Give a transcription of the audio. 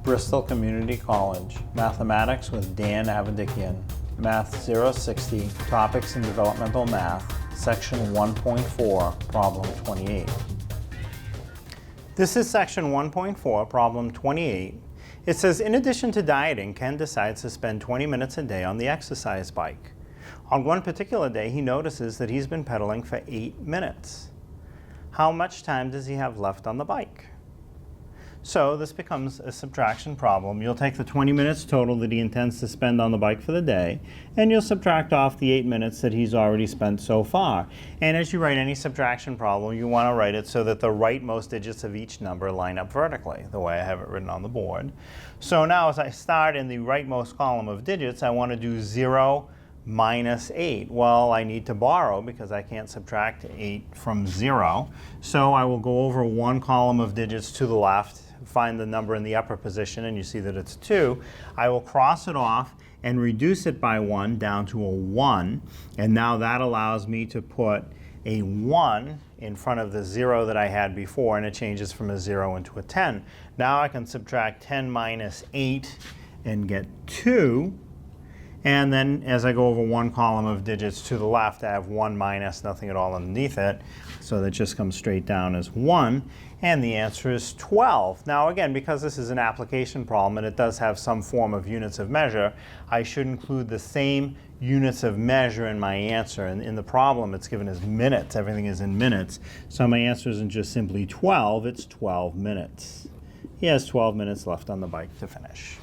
Bristol Community College, Mathematics with Dan Avedikian, Math 060, Topics in Developmental Math, Section 1.4, Problem 28. This is Section 1.4, Problem 28. It says, in addition to dieting, Ken decides to spend 20 minutes a day on the exercise bike. On one particular day, he notices that he's been pedaling for 8 minutes. How much time does he have left on the bike? So this becomes a subtraction problem. You'll take the 20 minutes total that he intends to spend on the bike for the day, and you'll subtract off the 8 minutes that he's already spent so far. And as you write any subtraction problem, you want to write it so that the rightmost digits of each number line up vertically, the way I have it written on the board. So now as I start in the rightmost column of digits, I want to do 0 minus 8. Well, I need to borrow because I can't subtract 8 from 0. So I will go over one column of digits to the left, find the number in the upper position, and you see that it's 2. I will cross it off and reduce it by 1 down to a 1. And now that allows me to put a 1 in front of the 0 that I had before, and it changes from a 0 into a 10. Now I can subtract 10 minus 8 and get 2. And then as I go over one column of digits to the left, I have 1 minus nothing at all underneath it. So that just comes straight down as 1. And the answer is 12. Now again, because this is an application problem and it does have some form of units of measure, I should include the same units of measure in my answer. And in the problem, it's given as minutes. Everything is in minutes. So my answer isn't just simply 12, it's 12 minutes. He has 12 minutes left on the bike to finish.